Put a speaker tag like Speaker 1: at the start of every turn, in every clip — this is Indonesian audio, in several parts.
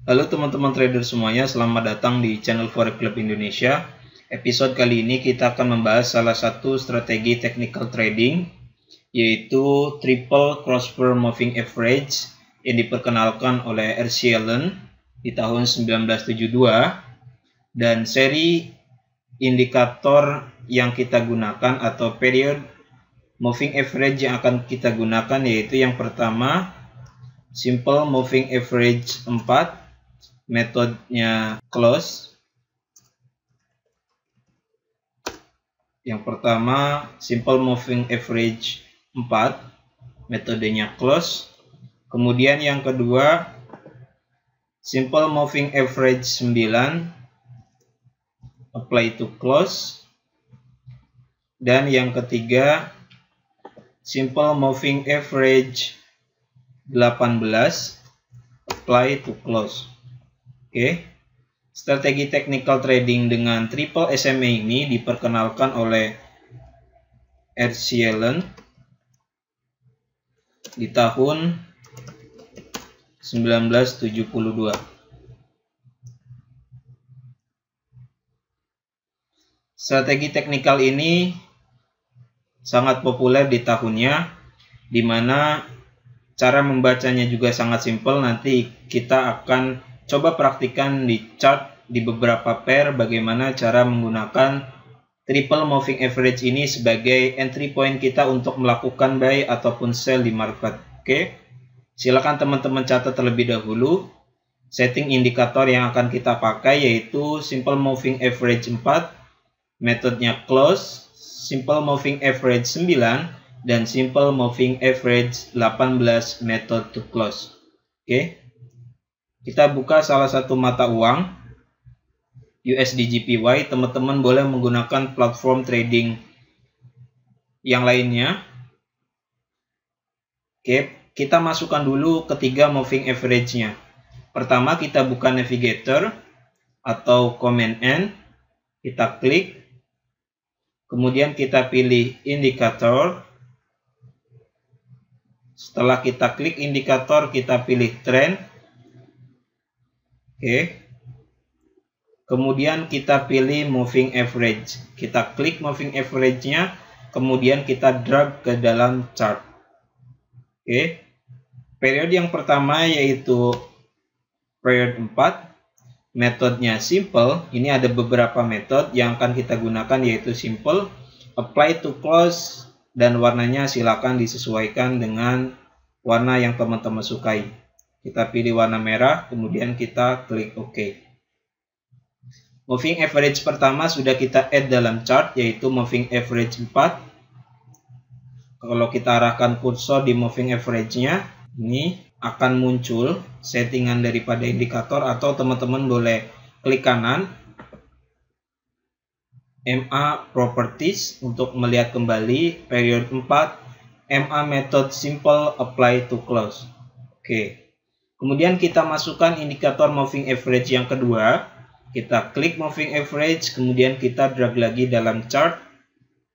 Speaker 1: Halo teman-teman trader semuanya, selamat datang di channel Forex Club Indonesia. Episode kali ini kita akan membahas salah satu strategi technical trading, yaitu Triple Crossbar Moving Average yang diperkenalkan oleh R.C. Allen di tahun 1972. Dan seri indikator yang kita gunakan atau period moving average yang akan kita gunakan yaitu yang pertama Simple Moving Average 4, metodenya close. Yang pertama Simple Moving Average 4, metodenya close. Kemudian yang kedua Simple Moving Average 9, apply to close. Dan yang ketiga Simple Moving Average 18, apply to close. Oke. Strategi technical trading dengan triple SMA ini diperkenalkan oleh R.C. Allen di tahun 1972. Strategi teknikal ini sangat populer di tahunnya, di mana cara membacanya juga sangat simpel. Nanti kita akan coba praktikkan di chart di beberapa pair bagaimana cara menggunakan triple moving average ini sebagai entry point kita untuk melakukan buy ataupun sell di market. Oke. Silakan teman-teman catat terlebih dahulu. Setting indikator yang akan kita pakai yaitu Simple Moving Average 4, metodenya close, Simple Moving Average 9, dan Simple Moving Average 18, method to close. Oke. Kita buka salah satu mata uang USD/JPY. Teman-teman boleh menggunakan platform trading yang lainnya. Oke, kita masukkan dulu ketiga moving average-nya. Pertama kita buka navigator atau command N. Kita klik. Kemudian kita pilih indikator. Setelah kita klik indikator, kita pilih trend. Oke. Kemudian kita pilih moving average. Kita klik moving average-nya, kemudian kita drag ke dalam chart. Oke. Periode yang pertama yaitu period 4. Metodenya simple. Ini ada beberapa metode yang akan kita gunakan yaitu simple, apply to close, dan warnanya silakan disesuaikan dengan warna yang teman-teman sukai. Kita pilih warna merah, kemudian kita klik OK. Moving average pertama sudah kita add dalam chart yaitu moving average 4. Kalau kita arahkan kursor di moving average-nya, ini akan muncul settingan daripada indikator, atau teman-teman boleh klik kanan MA Properties untuk melihat kembali period 4 MA Method Simple Apply to Close. Oke. Kemudian kita masukkan indikator moving average yang kedua. Kita klik moving average, kemudian kita drag lagi dalam chart.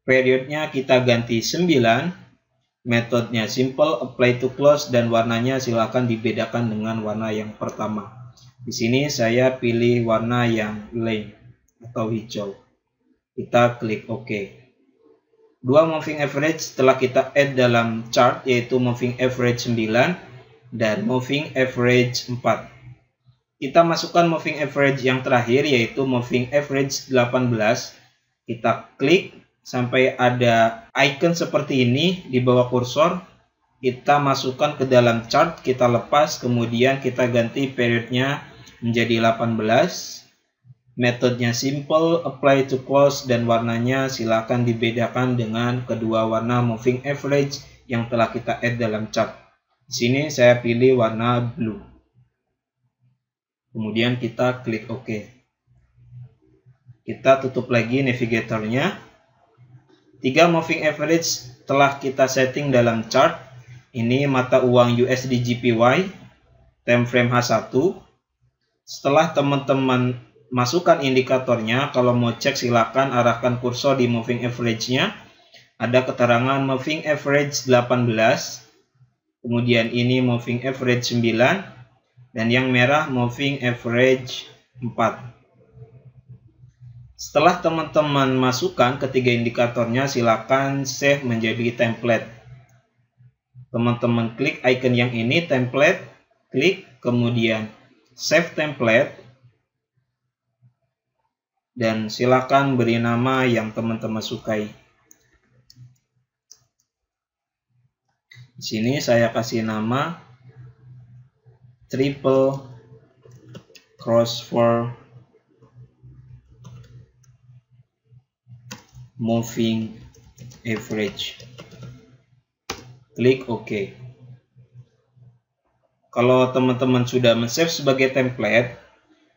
Speaker 1: Periodnya kita ganti 9. Metodenya simple, apply to close, dan warnanya silakan dibedakan dengan warna yang pertama. Di sini saya pilih warna yang lame atau hijau. Kita klik OK. Dua moving average telah kita add dalam chart yaitu moving average 9 dan moving average 4. Kita masukkan moving average yang terakhir yaitu moving average 18. Kita klik sampai ada icon seperti ini di bawah kursor. Kita masukkan ke dalam chart, kita lepas, kemudian kita ganti periodnya menjadi 18. Metodenya simple, apply to close, dan warnanya silakan dibedakan dengan kedua warna moving average yang telah kita add dalam chart. Di sini saya pilih warna blue. Kemudian kita klik OK. Kita tutup lagi navigatornya. 3 moving average telah kita setting dalam chart. Ini mata uang USD/JPY, time frame H1. Setelah teman-teman masukkan indikatornya, kalau mau cek silakan arahkan kursor di moving average-nya. Ada keterangan moving average 18. Kemudian ini moving average 9. dan yang merah moving average 4. Setelah teman-teman masukkan ketiga indikatornya, silakan save menjadi template. Teman-teman klik icon yang ini, template, klik, kemudian save template, dan silakan beri nama yang teman-teman sukai. Di sini saya kasih nama triple crossover moving average. Klik OK. Kalau teman-teman sudah men-save sebagai template,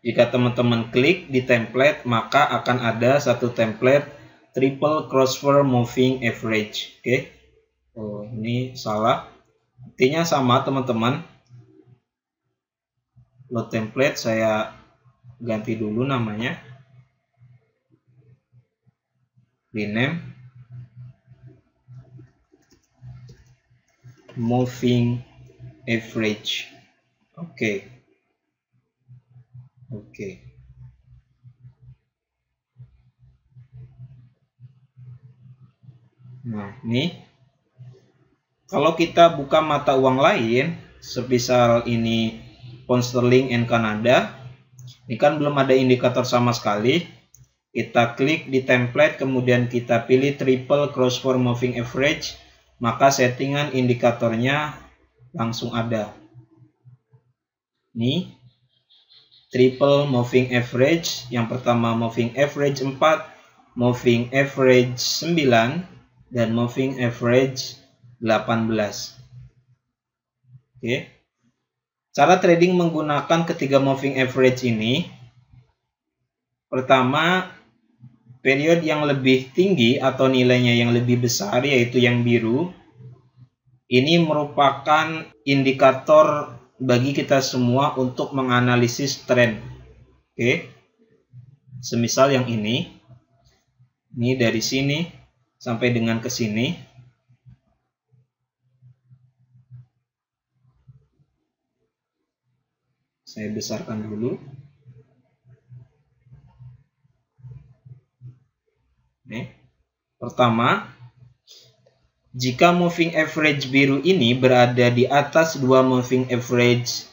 Speaker 1: jika teman-teman klik di template, maka akan ada satu template triple crossover moving average. Oke. Oh, ini salah. Intinya sama, teman-teman. Load template saya ganti dulu namanya. Rename moving average. Oke. Nah, ini kalau kita buka mata uang lain, semisal ini pound sterling and Canada, ini kan belum ada indikator sama sekali. Kita klik di template, kemudian kita pilih triple crossover moving average, maka settingan indikatornya langsung ada. Ini triple moving average, yang pertama moving average 4, moving average 9, dan moving average 18. Oke. Cara trading menggunakan ketiga moving average ini, pertama, period yang lebih tinggi atau nilainya yang lebih besar, yaitu yang biru, ini merupakan indikator bagi kita semua untuk menganalisis tren. Oke. Semisal yang ini dari sini sampai dengan ke sini. Saya besarkan dulu. Pertama, jika moving average biru ini berada di atas dua moving average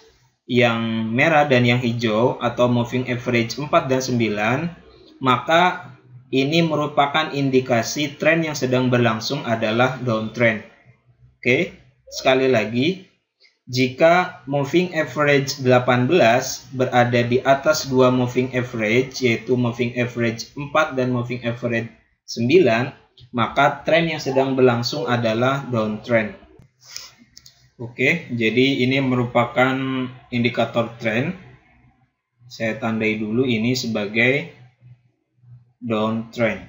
Speaker 1: yang merah dan yang hijau, atau moving average 4 dan 9, maka ini merupakan indikasi tren yang sedang berlangsung adalah downtrend. Oke, sekali lagi, jika moving average 18 berada di atas dua moving average, yaitu moving average 4 dan moving average 9, maka tren yang sedang berlangsung adalah downtrend. Oke, jadi ini merupakan indikator tren. Saya tandai dulu ini sebagai downtrend.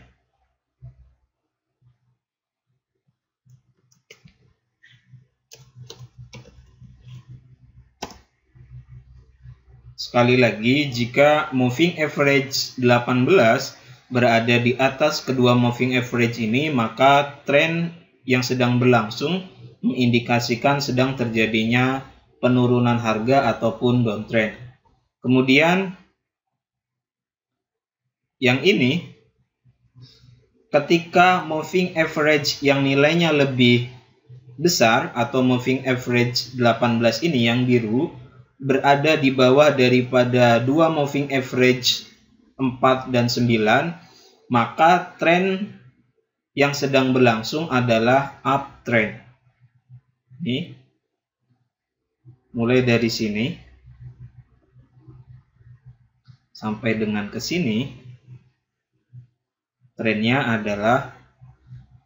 Speaker 1: Sekali lagi, jika moving average 18 berada di atas kedua moving average ini, maka tren yang sedang berlangsung mengindikasikan sedang terjadinya penurunan harga ataupun downtrend. Kemudian yang ini, ketika moving average yang nilainya lebih besar atau moving average 18 ini yang biru berada di bawah daripada dua moving average 4 dan 9, maka tren yang sedang berlangsung adalah uptrend. Ini mulai dari sini sampai dengan ke sini, trennya adalah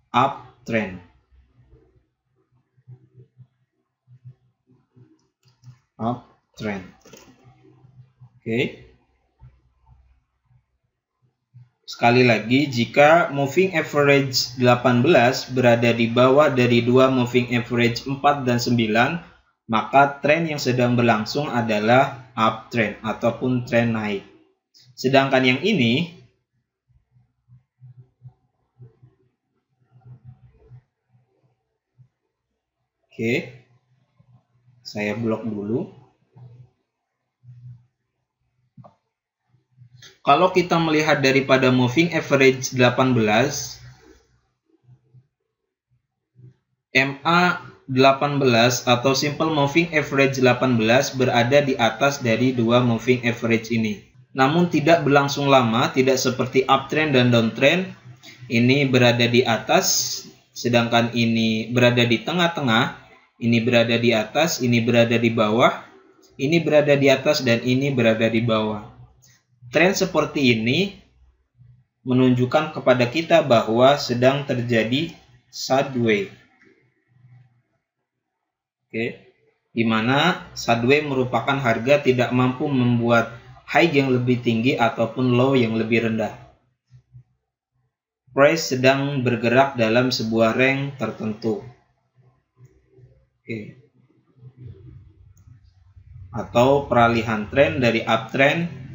Speaker 1: uptrend. Uptrend. Oke. Sekali lagi, jika moving average 18 berada di bawah dari dua moving average 4 dan 9, maka tren yang sedang berlangsung adalah uptrend ataupun tren naik. Sedangkan yang ini, oke, saya blok dulu. Kalau kita melihat daripada moving average 18, MA 18 atau simple moving average 18 berada di atas dari dua moving average ini. Namun tidak berlangsung lama, tidak seperti uptrend dan downtrend. Ini berada di atas, sedangkan ini berada di tengah-tengah. Ini berada di atas, ini berada di bawah. Ini berada di atas dan ini berada di bawah. Tren seperti ini menunjukkan kepada kita bahwa sedang terjadi sideways. Di mana sideways merupakan harga tidak mampu membuat high yang lebih tinggi ataupun low yang lebih rendah. Price sedang bergerak dalam sebuah range tertentu. Atau peralihan tren dari uptrend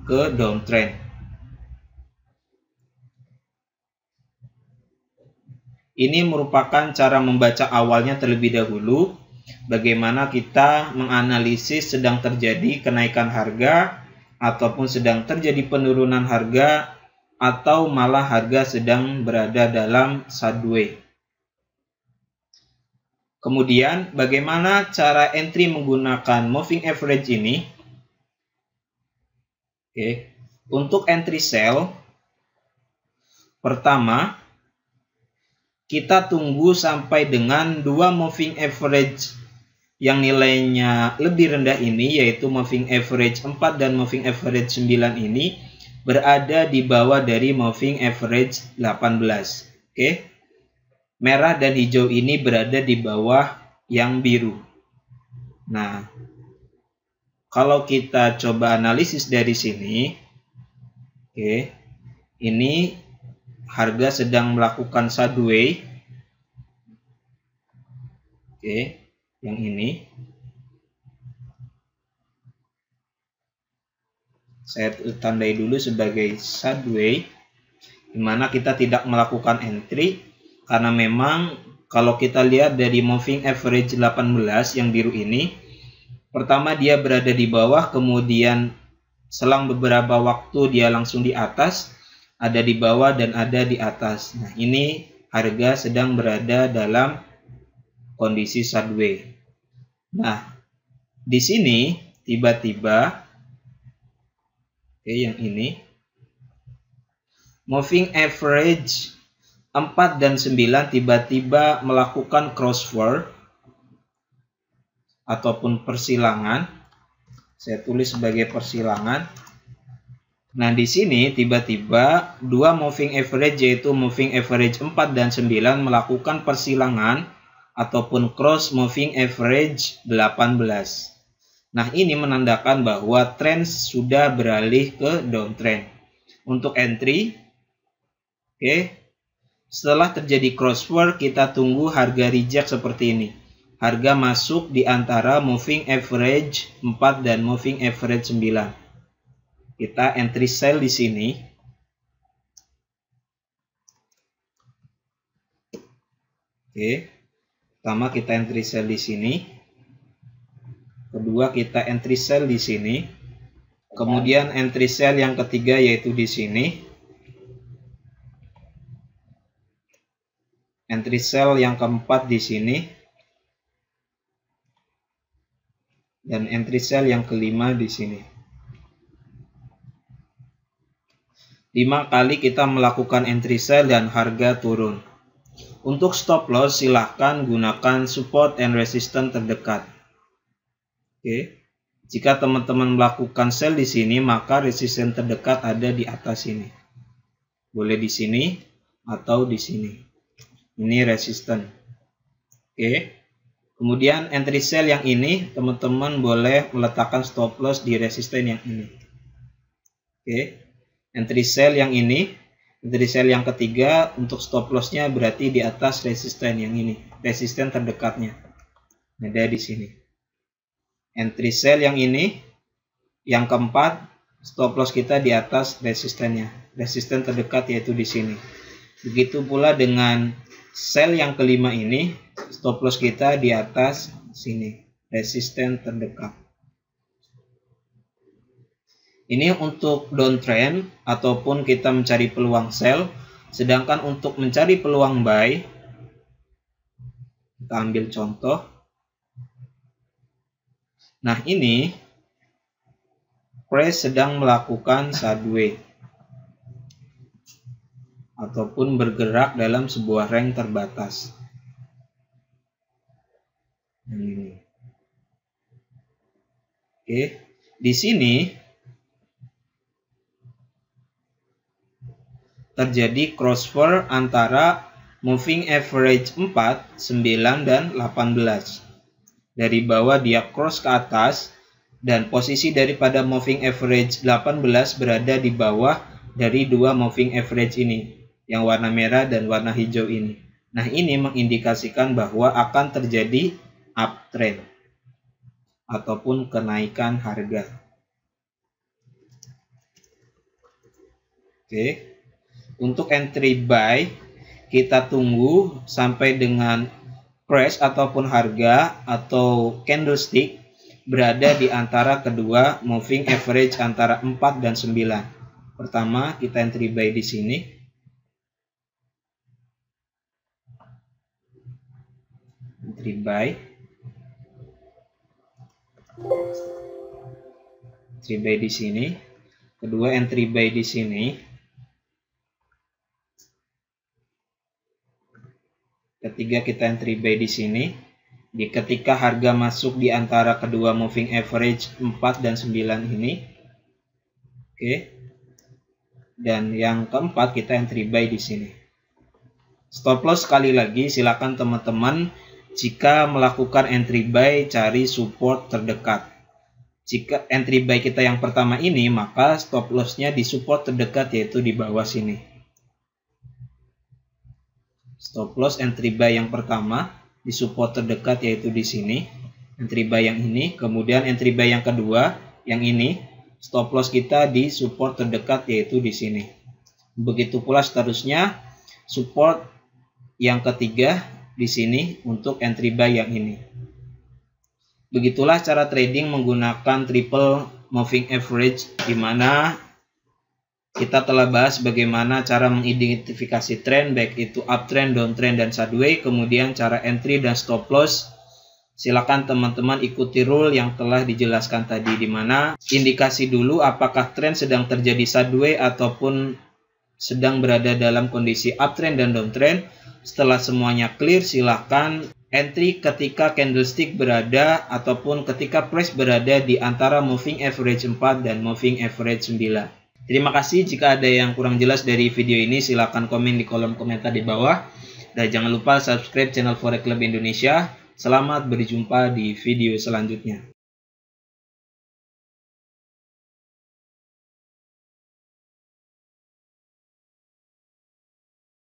Speaker 1: ke downtrend. Ini merupakan cara membaca awalnya terlebih dahulu, bagaimana kita menganalisis sedang terjadi kenaikan harga ataupun sedang terjadi penurunan harga atau malah harga sedang berada dalam sideways. Kemudian bagaimana cara entry menggunakan moving average ini? Untuk entry sell, pertama kita tunggu sampai dengan dua moving average yang nilainya lebih rendah ini, yaitu moving average 4 dan moving average 9 ini berada di bawah dari moving average 18. Merah dan hijau ini berada di bawah yang biru. Nah, kalau kita coba analisis dari sini, ini harga sedang melakukan sideways. Yang ini saya tandai dulu sebagai sideways, di mana kita tidak melakukan entry karena memang kalau kita lihat dari moving average 18 yang biru ini, pertama dia berada di bawah, kemudian selang beberapa waktu dia langsung di atas, ada di bawah dan ada di atas. Nah, ini harga sedang berada dalam kondisi sideways. Nah, di sini tiba-tiba yang ini moving average 4 dan 9 tiba-tiba melakukan crossword ataupun persilangan. Saya tulis sebagai persilangan. Nah, di sini tiba-tiba dua moving average, yaitu moving average 4 dan 9 melakukan persilangan ataupun cross moving average 18. Nah, ini menandakan bahwa tren sudah beralih ke downtrend. Untuk entry, setelah terjadi crossword, kita tunggu harga reject seperti ini. Harga masuk di antara moving average 4 dan moving average 9. Kita entry sell di sini. Pertama kita entry sell di sini. Kedua kita entry sell di sini. Kemudian entry sell yang ketiga yaitu di sini. Entry sell yang keempat di sini. Dan entry sell yang kelima di sini. 5 kali kita melakukan entry sell dan harga turun. Untuk stop loss silahkan gunakan support and resistance terdekat. Jika teman-teman melakukan sell di sini, maka resistance terdekat ada di atas sini. Boleh di sini atau di sini. Ini resistance. Kemudian entry sell yang ini, teman-teman boleh meletakkan stop loss di resisten yang ini. Entry sell yang ini, entry sell yang ketiga, untuk stop lossnya berarti di atas resisten yang ini, resisten terdekatnya. Ada di sini. Entry sell yang ini, yang keempat, stop loss kita di atas resistennya, resisten terdekat yaitu di sini. Begitu pula dengan sell yang kelima ini, stop loss kita di atas sini, resisten terdekat. Ini untuk downtrend ataupun kita mencari peluang sell. Sedangkan untuk mencari peluang buy, kita ambil contoh. Nah, ini price sedang melakukan sideways ataupun bergerak dalam sebuah range terbatas. Ini. Oke, di sini terjadi crossfire antara moving average 4, 9, dan 18. Dari bawah dia cross ke atas, dan posisi daripada moving average 18 berada di bawah dari dua moving average ini, yang warna merah dan warna hijau ini. Nah, ini mengindikasikan bahwa akan terjadi uptrend ataupun kenaikan harga. Oke. Untuk entry buy, kita tunggu sampai dengan price ataupun harga atau candlestick berada di antara kedua moving average antara 4 dan 9. Pertama, kita entry buy di sini. Entry buy. Entry buy di sini. Kedua, entry buy di sini. Ketiga, kita entry buy di sini. Ketika harga masuk di antara kedua moving average 4 dan 9 ini. Oke. Dan yang keempat, kita entry buy di sini. Stop loss sekali lagi, silakan teman-teman jika melakukan entry buy cari support terdekat. Jika entry buy kita yang pertama ini, maka stop loss-nya di support terdekat yaitu di bawah sini. Stop loss entry buy yang pertama di support terdekat yaitu di sini. Entry buy yang ini, kemudian entry buy yang kedua yang ini, stop loss kita di support terdekat yaitu di sini. Begitu pula seterusnya support yang ketiga di sini untuk entry buy yang ini. Begitulah cara trading menggunakan triple moving average, di mana kita telah bahas bagaimana cara mengidentifikasi tren, baik itu uptrend, downtrend, dan sideways, kemudian cara entry dan stop loss. Silakan teman-teman ikuti rule yang telah dijelaskan tadi, di mana indikasi dulu apakah tren sedang terjadi sideways ataupun sedang berada dalam kondisi uptrend dan downtrend. Setelah semuanya clear, silakan entry ketika candlestick berada ataupun ketika price berada di antara moving average 4 dan moving average 9. Terima kasih. Jika ada yang kurang jelas dari video ini, silakan komen di kolom komentar di bawah. Dan jangan lupa subscribe channel Forex Club Indonesia. Selamat berjumpa di video selanjutnya.